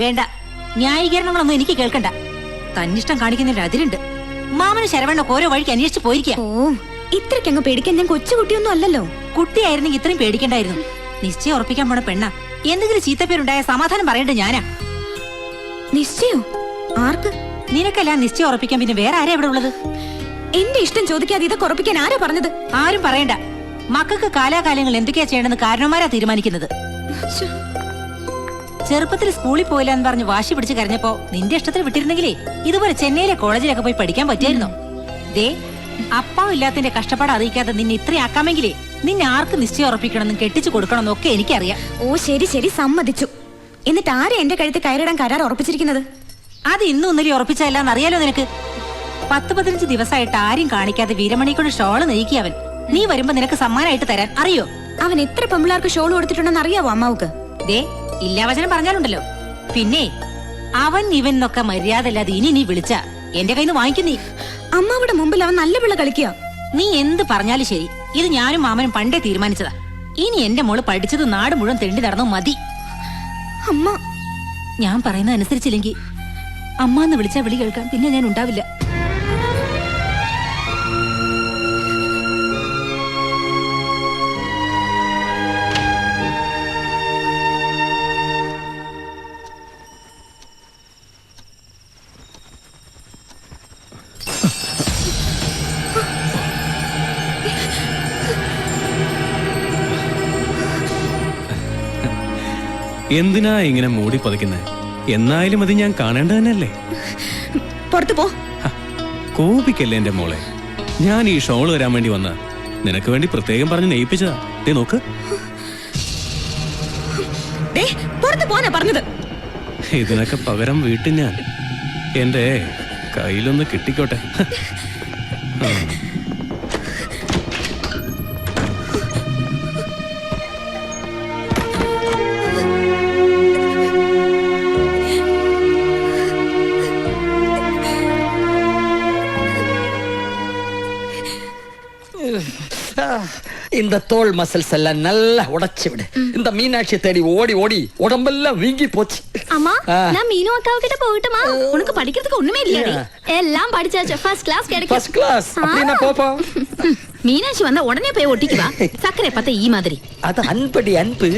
വേണ്ട, ന്യായീകരണങ്ങളൊന്നും എനിക്ക് കേൾക്കണ്ട. തന്നിഷ്ടം കാണിക്കുന്നതിന്റെ അതിരുണ്ട്. മാമന് ശരവണ്ണൊക്കെ ഓരോ വഴിക്ക് അന്വേഷിച്ച് പോയിരിക്കുക. ഓ, ഇത്രയ്ക്കങ്ങ് പേടിക്കാൻ ഞാൻ കൊച്ചുകുട്ടിയൊന്നും അല്ലല്ലോ. കുട്ടിയായിരുന്നെങ്കിൽ ഇത്രയും പേടിക്കണ്ടായിരുന്നു. നിശ്ചയം ഉറപ്പിക്കാൻ പോണ പെണ്ണ. എന്തെങ്കിലും ചീത്തപ്പേരുണ്ടായ സമാധാനം പറയേണ്ടത് ഞാനാ. നിശ്ചയോ? ആർക്ക്? നിനക്കല്ല നിശ്ചയം ഉറപ്പിക്കാൻ പിന്നെ വേറെ ആരാ ഇവിടെ ഉള്ളത്? എന്റെ ഇഷ്ടം ചോദിക്കാതെ ഇതൊക്കെ ഉറപ്പിക്കാൻ ആരാ പറഞ്ഞത്? ആരും പറയണ്ട. മക്കൾക്ക് കാലാകാലങ്ങൾ എന്തൊക്കെയാ ചെയ്യണമെന്ന് കാരണവന്മാരാ തീരുമാനിക്കുന്നത്. ചെറുപ്പത്തിൽ സ്കൂളിൽ പോയില്ല എന്ന് പറഞ്ഞ് വാശി പിടിച്ച് കരഞ്ഞപ്പോ നിന്റെ ഇഷ്ടത്തിൽ വിട്ടിരുന്നെങ്കിലേ ഇതുപോലെ ചെന്നൈയിലെ കോളേജിലൊക്കെ പോയി പഠിക്കാൻ പറ്റിയായിരുന്നോ? ദേ, അപ്പാവും ഇല്ലാത്തതിന്റെ കഷ്ടപ്പാട് അറിയിക്കാതെ നിന്നെ ഇത്രയാക്കാമെങ്കിലേ നിന്നെ ആർക്ക് നിശ്ചയം ഉറപ്പിക്കണമെന്നും കെട്ടിച്ചു കൊടുക്കണമെന്നും ഒക്കെ എനിക്കറിയാം. ഓ ശരി ശരി, സമ്മതിച്ചു. എന്നിട്ട് ആരെ എന്റെ കഴുത്ത് കയറിടാൻ കരാർ ഉറപ്പിച്ചിരിക്കുന്നത്? അത് ഇന്നും ഇന്നലെ ഉറപ്പിച്ചതല്ലാന്ന് അറിയാലോ നിനക്ക്. 10-15 ദിവസമായിട്ട് ആരും കാണിക്കാതെ വീരമണി കൊണ്ട് ഷോള് നെയ്ക്കി അവൻ. നീ വരുമ്പോ നിനക്ക് സമ്മാനമായിട്ട് തരാൻ അറിയോ? അവൻ എത്ര പെമ്പിളാർക്ക് ഷോൾ കൊടുത്തിട്ടുണ്ടെന്ന് അറിയാവോ അമ്മാവുക്ക്? ദേ, ഇല്ലാ വചനം പറഞ്ഞാലുണ്ടല്ലോ. പിന്നെ അവൻ ഇവൻ എന്നൊക്കെ മര്യാദ അല്ലാതെ ഇനി നീ വിളിച്ച എന്റെ കയ്യിൽ നിന്ന് വാങ്ങിക്കും നീ. അമ്മാവിടെ മുമ്പിൽ അവൻ നല്ല പിള്ള കളിക്കുക. നീ എന്ത് പറഞ്ഞാലും ശരി, ഇത് ഞാനും മാമനും പണ്ടേ തീരുമാനിച്ചതാ. ഇനി എന്റെ മോള് പഠിച്ചത് നാട് മുഴുവൻ തെണ്ടി നടന്നു മതി. അമ്മ, ഞാൻ പറയുന്ന അനുസരിച്ചില്ലെങ്കിൽ അമ്മ എന്ന് വിളിച്ചാ വിളി കേൾക്കാൻ പിന്നെ ഞാൻ ഉണ്ടാവില്ല. എന്തിനാ ഇങ്ങനെ മൂടി പതിക്കുന്നേ? എന്നായാലും അത് ഞാൻ കാണേണ്ട തന്നെയല്ലേ. പുറത്തു പോ. കോപിക്കല്ലേ എന്റെ മോളെ. ഞാൻ ഈ ഷോള് വരാൻ വേണ്ടി വന്ന നിനക്ക് വേണ്ടി പ്രത്യേകം പറഞ്ഞ് നെയ്പ്പിച്ചതാ. ദേ നോക്ക്. പുറത്തു പോനാ പറഞ്ഞത്. ഇതിനൊക്കെ പകരം വീട്ടിൽ ഞാൻ എന്റെ കയ്യിലൊന്ന് കിട്ടിക്കോട്ടെ. இந்த தோல் மசில்ஸ் எல்லாம் நல்லா உடைச்சு விடு. இந்த மீனாட்சி தேடி ஓடி ஓடி உடம்பெல்லாம் வீங்கி போச்சு. அம்மா, நான் மீனு அக்காவு கிட்ட போகட்டுமா? உனக்கு படிக்கிறதுக்கு ஒண்ணுமே இல்லையாடி? எல்லாம் படிச்சாச்சு. ஃபர்ஸ்ட் கிளாஸ் கிடைக்கும். ஃபர்ஸ்ட் கிளாஸ் அப்படினா போப்போம். மீனாட்சி வந்தா உடனே போய் ஒட்டிக்குவா. சக்கரை பார்த்தா ஈ மாதிரி. அது அன்படி அன்பு.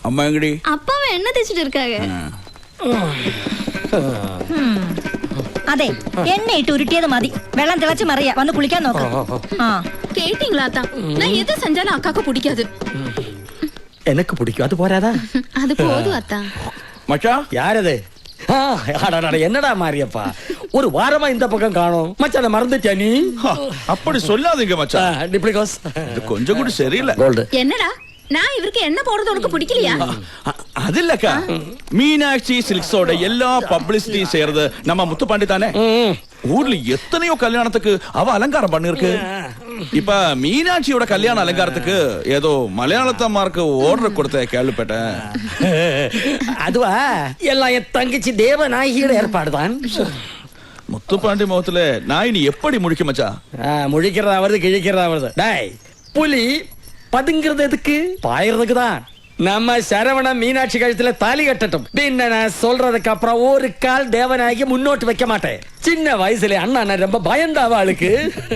அம்மா எங்கடி? அப்பாவை என்ன தேய்ச்சிட்டு இருக்காங்க? അതെ, എണ്ണയിട്ട് ഉരുട്ടിയത് മതി. വെള്ളം തിളച്ച് മറിയാ. വന്ന് കുളിക്കാൻ നോക്കാം. கேட்டீங்களா அத்தா? நான் எது செஞ்சாலும் அக்காக்கு பிடிக்காது. எனக்கு பிடிக்கும். அது போறாதா? அது போதும் அத்தா. மச்சான், யார் அது? என்னடா மாரியப்பா, ஒரு வாரமா இந்த பக்கம் காணோம். மச்சான மறந்துட்டியா நீ? அப்படி சொல்லாதீங்க மச்சான். டிப்ளிகோஸ் இது கொஞ்சம் கூட சரியில்லை. கோல்டு என்னடா, நான் இவருக்கு என்ன போறது உனக்கு பிடிக்கலையா? அது இல்லக்கா, மீனாட்சி சில்க்ஸோட எல்லா பப்ளிசிட்டியும் செய்யறது நம்ம முத்துப்பாண்டி தானே. ஊர்ல எத்தனையோ கல்யாணத்துக்கு அவ அலங்காரம் பண்ணிருக்கு. இப்ப மீனாட்சியோட கல்யாண அலங்காரத்துக்கு ஏதோ மலையாளத்தம்மாருக்கு ஆர்டர் கொடுத்த கேள்விப்பட்டேன். அதுவா, எல்லாம் என் தங்கச்சி தேவநாயகியோட ஏற்பாடுதான். முத்துப்பாண்டி முகத்துல நான் இனி எப்படி முழிக்க மச்சா? முழிக்கிறதா வருது, கிழிக்கிறதா வருது. டாய், புலி பதுங்கிறது எதுக்கு? பாயறதுக்கு தான். நம்ம சரவண மீனாட்சி கழுத்துல தாலி கட்டட்டும். பின்ன நான் சொல்றதுக்கு அப்புறம் ஒரு கால் தேவநாயகி முன்னோட்டு வைக்க மாட்டேன். சின்ன வயசுல அண்ணா ரொம்ப பயந்தாவ ആൾക്ക്.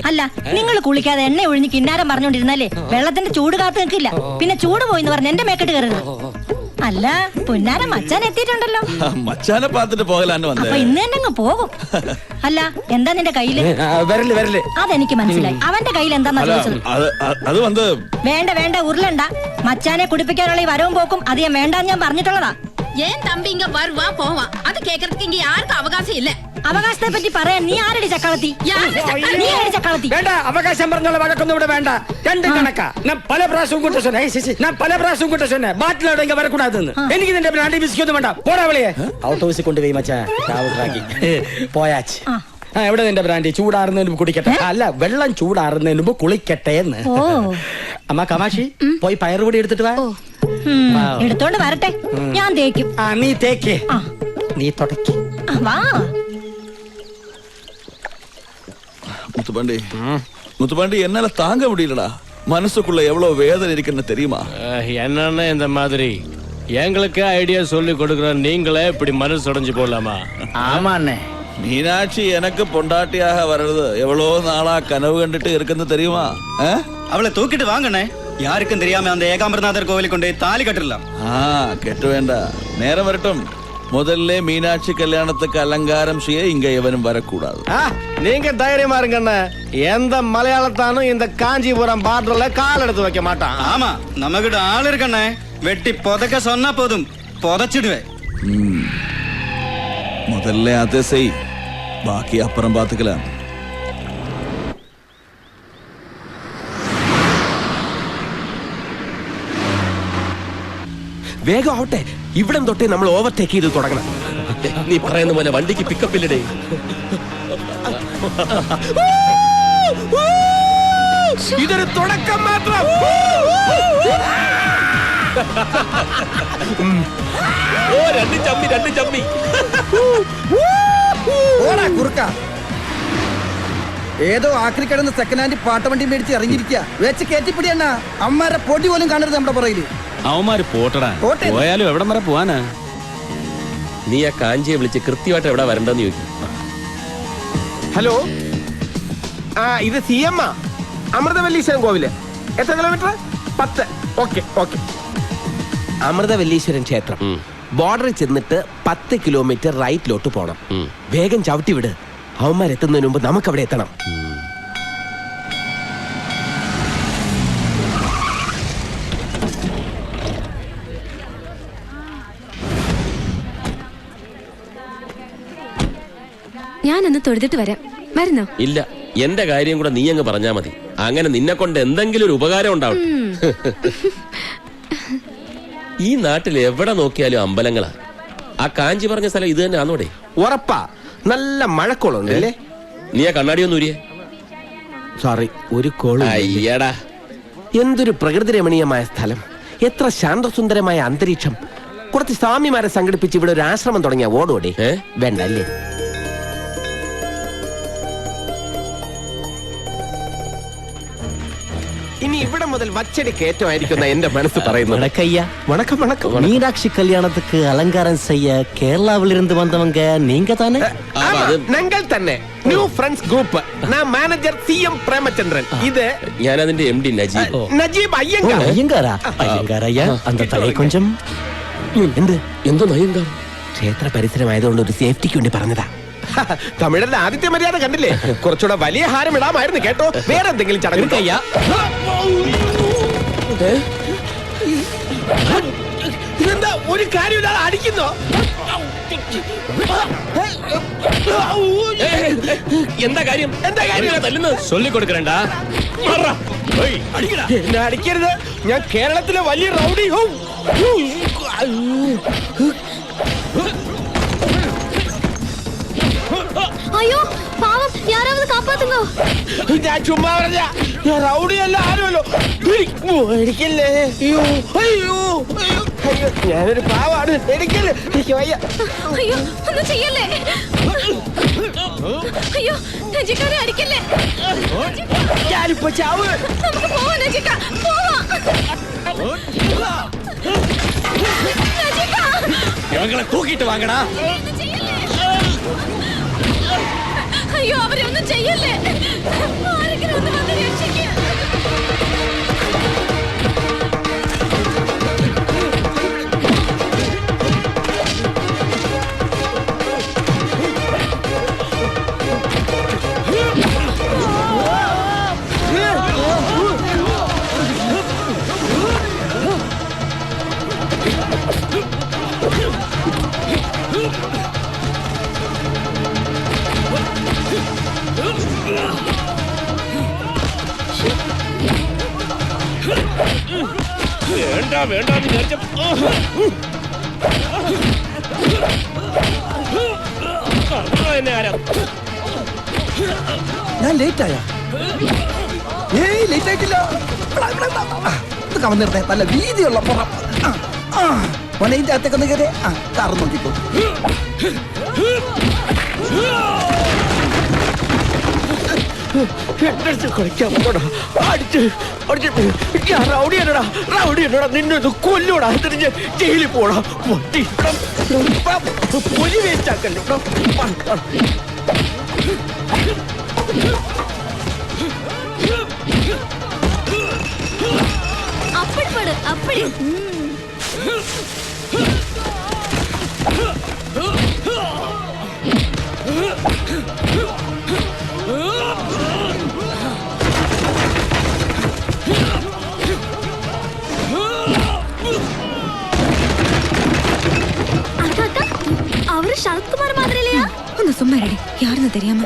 അല്ല, നിങ്ങൾ കുളിക്കാതെ എണ്ണ ഒഴിഞ്ഞ് കിന്നാരം പറഞ്ഞോണ്ടിരുന്നാലേ വെള്ളത്തിന്റെ ചൂട് കാത്തു നിൽക്കില്ല. പിന്നെ ചൂട് പോയിന്ന് പറഞ്ഞ് എന്റെ മേക്കെട്ട് കയറരുത്. അല്ല, പുന്നാരം മച്ചാൻ എത്തിയിട്ടുണ്ടല്ലോ. മച്ചാനെ പാത്തിട്ട് പോകലാന്ന് വന്നേ. അപ്പൊ ഇന്ന് തന്നെ അങ്ങ് പോകും. അല്ല, എന്താ നിന്റെ കയ്യില്? വിരല് വിരല്. അതെനിക്ക് മനസ്സിലായി. അവന്റെ കയ്യിൽ എന്താന്നാ ചോദിച്ചത്? അത് വന്ന് വേണ്ട വേണ്ട, ഉരുളണ്ട. മച്ചാനെ കുടിപ്പിക്കാനുള്ള ഈ വരവും പോക്കും അത് ഞാൻ വേണ്ടാന്ന് ഞാൻ പറഞ്ഞിട്ടുള്ളതാ. ஏன் தம்பி இங்க வருவா போவா? அது கேக்குறதுக்கு இங்க யாருக்கும் அவகாசம் இல்ல. അവകാശത്തെ പറ്റി പറയാൻ നീ ആരടി ചക്രവർത്തി? നീ ആരടി ചക്രവർത്തി? വേണ്ട, അവകാശം പറഞ്ഞുള്ള വഴക്കൊന്നും ഇവിടെ വേണ്ട. രണ്ട് കണക്കാ. ഞാൻ പല പ്രാവശ്യവും കൂട്ട சொன்னே. ഞാൻ പല പ്രാവശ്യവും കൂട്ട சொன்னே. ബാറ്റിലോട് ഇങ്ങ വരക്കൂടാതെന്ന്. എനിക്ക് നിന്റെ ബ്രാൻഡി ബിസ്ക്കൊന്നും വേണ്ട. പോടാ വെളിയെ. ഔട്ട് ഹൗസിൽ കൊണ്ടുപോയി മച്ചാൻ ചാവുറാക്കി പോയാച്ച്. എവിടെ നിന്റെ ബ്രാൻഡി? ചൂടാറുന്നതിന് മുമ്പ് കുടിക്കട്ടെ. അല്ല, വെള്ളം ചൂടാറുന്നതിന് മുമ്പ് കുളിക്കട്ടെ എന്ന്. അമ്മ കമാഷി, പോയി പയറുപൊടി എടുത്തിട്ട് വാ. എടുത്തോണ്ട് വരട്ടെ, ഞാൻ തേക്കും. നീ തേക്ക്, നീ തുടയ്ക്ക്. വാ முத்துப்பாண்டி, முத்துப்பாண்டி, என்னால தாங்க முடியலடா. மனசுக்குள்ள எவ்வளவு வேதனை இருக்குன்னு தெரியுமா? என்னன்னா இந்த மாதிரி எங்களுக்கு ஐடியா சொல்லி கொடுக்குற நீங்களே இப்படி மனசு உடைஞ்சு போலாமா? ஆமா அண்ணே. மீனாட்சி எனக்கு பொண்டாட்டியாக வர்றது எவ்வளவு நாளா கனவு கண்டுட்டு இருக்குன்னு தெரியுமா? அவளை தூக்கிட்டு வாங்கண்ணே. யாருக்கும் தெரியாம அந்த ஏகாம்பரநாதர் கோவிலுக்கு கொண்டு தாலி கட்டிடலாம். கெட்டு வேண்டாம், நேரம் வரட்டும். முதல்ல மீனாட்சி கல்யாணத்துக்கு அலங்காரம் செய்ய இங்க எவனும் வரக்கூடாது. நீங்க தைரியமா இருங்கண்ணே. எந்த மலையாளத்தானும் இந்த காஞ்சிபுரம் பார்டர்ல கால் எடுத்து வைக்க மாட்டான். ஆமா, நம்ம கிட்ட ஆள் இருக்கண்ணே. வெட்டி புதைக்க சொன்னா போதும், புதைச்சிடுவேன். முதல்ல அதை செய், பாக்கி அப்புறம் பாத்துக்கலாம். വേഗം ആവട്ടെ, ഇവിടം തൊട്ടേ നമ്മൾ ഓവർടേക്ക് ചെയ്ത് തുടങ്ങണം. നീ പറയുന്ന പോലെ വണ്ടിക്ക് പിക്കപ്പ് ഇല്ലടേ. ഇതൊരു തുടക്കം മാത്രം. രണ്ട് ചമ്മി ഓടാ കുറുക്ക. ഏതോ ആക്രി കിടന്ന് സെക്കൻഡ് ഹാൻഡ് പാട്ടവണ്ടി മേടിച്ച് ഇറങ്ങിയിരിക്കുക. വെച്ച് കയറ്റിപ്പിടിയണ്ണ. അമ്മാരെ പൊടി പോലും കാണരുത് നമ്മുടെ പുറകില്. അവന്മാര് പോട്ടടാ, പോയാലും എവിടം വരെ പോവാനാ? നീ ആ കാഞ്ചിയെ വിളിച്ച് കൃത്യമായിട്ട് എവിടെ വരണ്ടെന്ന് ചോദിക്കും. ഹലോ, ഇത് CM അമൃതവല്ലീശ്വരൻ കോവില്. എത്ര കിലോമീറ്റർ? 10. ഓക്കെ. അമൃതവല്ലീശ്വരൻ ക്ഷേത്രം ബോർഡറിൽ ചെന്നിട്ട് 10 കിലോമീറ്റർ റൈറ്റിലോട്ട് പോണം. വേഗം ചവിട്ടി വിട്. അവന്മാരെത്തുന്നതിന് മുമ്പ് നമുക്ക് അവിടെ എത്തണം. ഞാനൊന്ന് തൊഴുതിട്ട് വരാം. വരുന്നോ? ഇല്ല, എന്റെ കാര്യം കൂടെ നീ അങ്ങ് പറഞ്ഞാ മതി. അങ്ങനെ നിന്നെ കൊണ്ട് എന്തെങ്കിലും ഒരു ഉപകാരം ഉണ്ടാവും. ഈ നാട്ടിൽ എവിടെ നോക്കിയാലും അമ്പലങ്ങളാ. ആ കാഞ്ചി പറഞ്ഞ സ്ഥലം ഇത് തന്നെ ആണോടെ? ഉറപ്പാ. നല്ല മഴക്കോളുണ്ട് അല്ലേ? നീ ആ കണ്ണാടി ഒന്ന് ഊരിയേ. സോറി, ഒരു കോള്. അയ്യടാ, എന്തൊരു പ്രകൃതി രമണീയമായ സ്ഥലം, എത്ര ശാന്തസുന്ദരമായ അന്തരീക്ഷം. കുറച്ച് സ്വാമിമാരെ സംഘടിപ്പിച്ച് ഇവിടെ ഒരു ആശ്രമം തുടങ്ങിയ ഓടോടെ. വേണ്ട അല്ലേ? ഇനി ഇവിടെ മുതൽ വച്ചടി കയറ്റമായിരിക്കുന്ന എന്റെ മനസ്സ് പറയുന്നു. வணக்கம். மீனாட்சி கல்யாணத்துக்கு அலங்காரம் செய்ய கேரளாவிலிருந்து வந்தவங்க நீங்க தானே? ഞങ്ങൾ തന്നെ ന്യൂ ഫ്രണ്ട്സ് ഗ്രൂപ്പ്. ഞാൻ മാനേജർ CM പ്രേമചന്ദ്രൻ. ഇത് ഞാൻ അതിന്റെ MD നജീബ് അയ്യങ്കാർ. ஐயா அந்த தலை கொஞ்சம் എന്തോ അയ്യങ്കാർ? ക്ഷേത്ര പരിസരമായതുകൊണ്ട് ഒരു സേഫ്റ്റിക്ക് വേണ്ടി പറഞ്ഞതാ. തമിഴരുടെ ആദ്യത്തെ മര്യാദ കണ്ടില്ലേ? കുറച്ചുകൂടെ വലിയ ഹാരം ഇടാമായിരുന്നു കേട്ടോ. വേറെ എന്തെങ്കിലും ചടങ്ങ്. ഇതെന്താ ഒരു കാര്യമില്ലാതെ അടിക്കുന്നോ? എന്താ കാര്യം തല്ലുന്നത്? சொல்லிக்கொடுக்கறேன்டா. എന്നെ അടിക്കരുത്. ഞാൻ കേരളത്തിലെ വലിയ റൗഡി. അയ്യോ പാവം, യാരാவது കാപ്പാത്തുങ്ങോ. ഞാൻ ചുമ്മാ പറഞ്ഞ, ഞാൻ റൗഡിയല്ല, ആരുമല്ലോ. എനിക്കല്ലേ. അയ്യോ, ഞാനൊരു പാവാണ്. എനിക്കല്ലേ, എനിക്ക് വയ്യ. അയ്യോ ഒന്നും ചെയ്യല്ലേ. അയ്യോ രജിക്കാരെ അടിക്കല്ലേ. ഞാനിപ്പോ ചാവ്. നമുക്ക് പോവാം രജിക്ക, പോവാം. രജിക്ക, இவங்களை தூக்கிட்டு வாங்கடா. ഒന്നും ചെയ്യല്ലേ. അയ്യോ അവരെ ഒന്നും ചെയ്യല്ലേ. ആരെങ്കിലും ഒന്ന് വന്ന് രക്ഷിക്കുക. വേണ്ടാന്ന് വിചാരിച്ച ഞാൻ ലേറ്റ് ആയ? ലേറ്റ് ആയിട്ടില്ല. കവന്നിരുന്നേ, നല്ല വീതിയുള്ള പുറം. ഇതിന്റെ അകത്തേക്കൊന്ന് കയറി കാറ് നോക്കിക്കോ. എന്റെ അടുത്ത് കളിക്കാൻ പോടാ. ഞാൻ റൗഡിയല്ലടാ, നിന്നെ ഇത് കൊല്ലൂടാ, എന്നിട്ട് ഞാൻ ജയിലിൽ പോടാ. പൊലി വേസ്റ്റാക്കല്ലോ. அப்படி படு அப்படி அக்கா அக்கா அவரு சரத்குமார் மாதிரி இல்லையா? ഒന്ന് സുമ്മാ ഇരടി, യാരെന്ന് தெரியாம.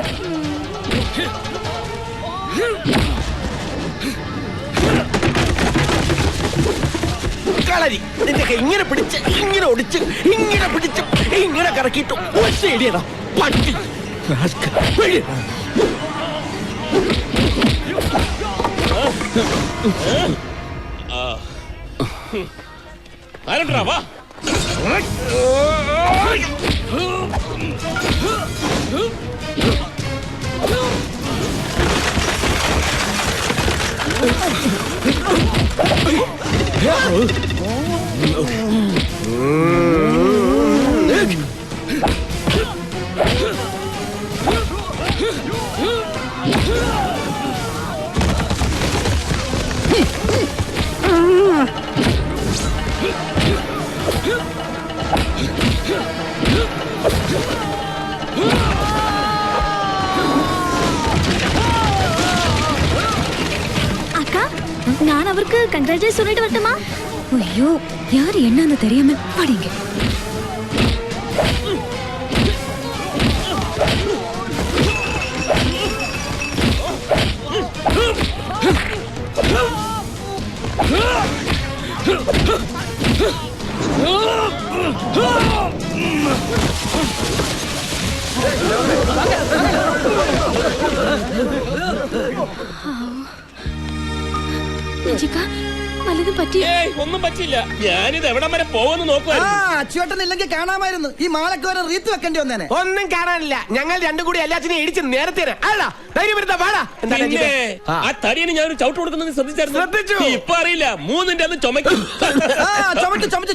കളരി നിന്റെ ഇങ്ങനെ പിടിച്ച് ഇങ്ങനെ ഒടിച്ച് ഇങ്ങനെ പിടിച്ച് ഇങ്ങനെ കറക്കിയിട്ട് ഒറ്റയടിയടാ പട്ടി. ആരണ്ടാ വാ. அக்கா நான் அவருக்கு கங்க்ராச்சுலேட் சொல்லிட்டு வரட்டுமா? ஐயோ, யாரு என்னன்னு தெரியாம பாடிங்க. നജിക, വല്ലതും പറ്റി? ഒന്നും പറ്റില്ല. ഞാനിത് എവിടം വരെ പോകുന്നു നോക്കുവായിരുന്നു. അച്ചുവേട്ടനില്ലെങ്കിൽ കാണാമായിരുന്നു. ഈ മാലക്ക് വരെ റീത്ത് വെക്കേണ്ടി വന്നേനെ. ഒന്നും കാണാനില്ല. ഞങ്ങൾ രണ്ടും കൂടി എല്ലാത്തിനെയും ഇടിച്ച് നേരത്തെ ആ തടിയന് ഞാനൊരു ചവിട്ട് കൊടുക്കുന്നത് ശ്രദ്ധിച്ചായിരുന്നു. ഇപ്പൊ അറിയില്ല, മൂന്നിന്റെ അന്ന് ചുമക്കും.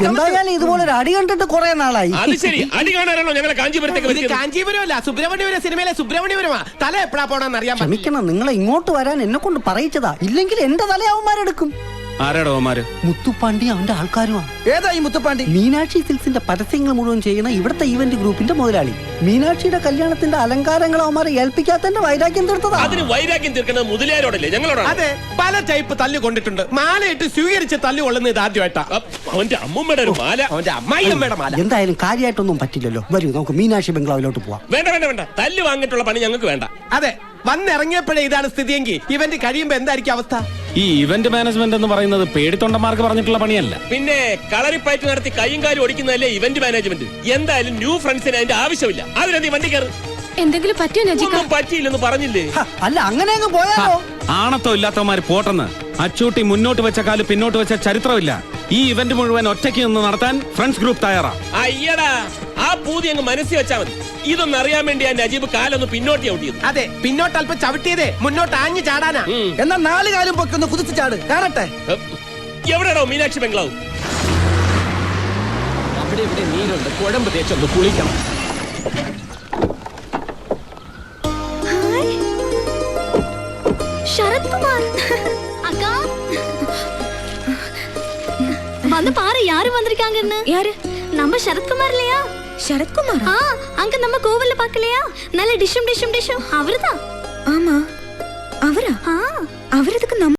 എന്തായാലും ഇതുപോലെ ഒരു അടി കണ്ടിട്ട് കുറെ നാളായി. അത് ശരി, അടി കാണാനാണോ ഞങ്ങളെ കാഞ്ചീപുരത്തേക്ക് വരുത്തിയത്? കാഞ്ചീപുരമല്ല, സുബ്രഹ്മണ്യപുരം സിനിമയിലെ സുബ്രഹ്മണ്യപുരമാ. തല എപ്പോഴാ പോണെന്ന് അറിയാൻ പറ്റും. ക്ഷമിക്കണം, നിങ്ങളെ ഇങ്ങോട്ട് വരാൻ എന്നെ കൊണ്ട് പറയിച്ചതാ. ഇല്ലെങ്കിൽ എന്റെ തലയാവന്മാരെടുക്കും. ആരാടോ അവന്മാര്? മുത്തുപ്പാണ്ടി അവന്റെ ആൾക്കാരുമാണ്. ഏതാ ഈ മുത്തുപ്പാണ്ടി? മീനാക്ഷി സിൽക്സിന്റെ പരസ്യങ്ങൾ മുഴുവൻ ചെയ്യുന്ന ഇവിടുത്തെ ഈവന്റ് ഗ്രൂപ്പിന്റെ മുതലാളി. മീനാക്ഷിയുടെ കല്യാണത്തിന്റെ അലങ്കാരങ്ങൾ അവന്മാരെ ഏൽപ്പിക്കാത്തന്റെ വൈരാഗ്യം തീർത്തതാ. അതിന് വൈരാഗ്യം തീർക്കുന്നത് മുതലാരോടല്ലേ, ഞങ്ങളോടാണ്. അതെ, പല ടൈപ്പ് തല്ലു കൊണ്ടിട്ടുണ്ട്. മാലയിട്ട് സ്വീകരിച്ച് തല്ലു കൊള്ളുന്നത് ഇത് ആദ്യമായിട്ടാ. അവന്റെ അമ്മൂമ്മയുടെ ഒരു മാല, അവന്റെ അമ്മായിയമ്മയുടെ മാല. എന്തായാലും കാര്യമായിട്ടൊന്നും പറ്റില്ലല്ലോ. വരൂ, നമുക്ക് മീനാക്ഷി ബംഗ്ലാവിലോട്ട് പോവാം. വേണ്ട വേണ്ട വേണ്ട, തല്ല് വാങ്ങിയിട്ടുള്ള പണി ഞങ്ങൾക്ക് വേണ്ട. അതെ, വന്നിറങ്ങിയപ്പോഴേ ഇതാണ് സ്ഥിതിയെങ്കിൽ ഇവന്റ് കഴിയുമ്പോ എന്തായിരിക്കും അവസ്ഥ? ഈ ഇവന്റ് മാനേജ്മെന്റ് എന്ന് പറയുന്നത് പേടിത്തൊണ്ടന്മാർക്ക് പറഞ്ഞിട്ടുള്ള പണിയല്ല. പിന്നെ കളറിപ്പയറ്റ് നടത്തി കൈയും കാലും ഒടിക്കുന്നതല്ലേ ഇവന്റ് മാനേജ്മെന്റ്. എന്തായാലും ന്യൂ ഫ്രണ്ട്സിന് അതിന്റെ ആവശ്യമില്ല. അതിനെന്തി വണ്ടി കയറി. എന്തെങ്കിലും പറ്റിയോ നജിക? ഒന്നും പറ്റിയില്ലെന്ന് പറഞ്ഞില്ലേ? അല്ല, അങ്ങനെ അങ്ങ് പോയാലോ? ആണത്തോ ഇല്ലാത്തവന്മാര് പോട്ടെന്ന്. അച്ചൂട്ടി മുന്നോട്ട് വെച്ച കാല് പിന്നോട്ട് വെച്ച ചരിത്രമില്ല. ഈ ഇവന്റ് മുഴുവൻ ഒറ്റയ്ക്ക് നിന്ന് നടത്താൻ ഫ്രണ്ട്സ് ഗ്രൂപ്പ് തയ്യാറാ. അയ്യടാ, ആ പൂതി അങ്ങ് മനസ്സിൽ വെച്ചാ മതി. ഇതൊന്നും അറിയാൻ വേണ്ടി ആ നജീബ് കാലൊന്ന് പിന്നോട്ട് ചവിട്ടിയത്. അതെ, പിന്നോട്ട് അല്പം ചവിട്ടിയതേ മുന്നോട്ട് ആഞ്ഞു ചാടാനാ. എന്നാ 4 കാലും പൊക്കൊന്ന് കുതിച്ചു ചാട്, കാണട്ടെ. എവിടെയാണോ മീനാക്ഷി ബംഗ്ലാവ്? അവിടെ ഇവിടെ നീരുണ്ട്, കുഴമ്പ് തേച്ചൊന്ന് കുളിക്കണം. ശരത്കുമാർ அக்கா வந்து பாரு யாரு வந்திருக்காங்கன்னு. யாரு? நம்ம சரத்குமார் இல்லையா? ശരത്കുമാർ? அங்க நம்ம கோவில்ல பார்க்கலையா? நல்ல டிஷும் அவர்தான். ஆமா, அவரா? அவரதுக்கு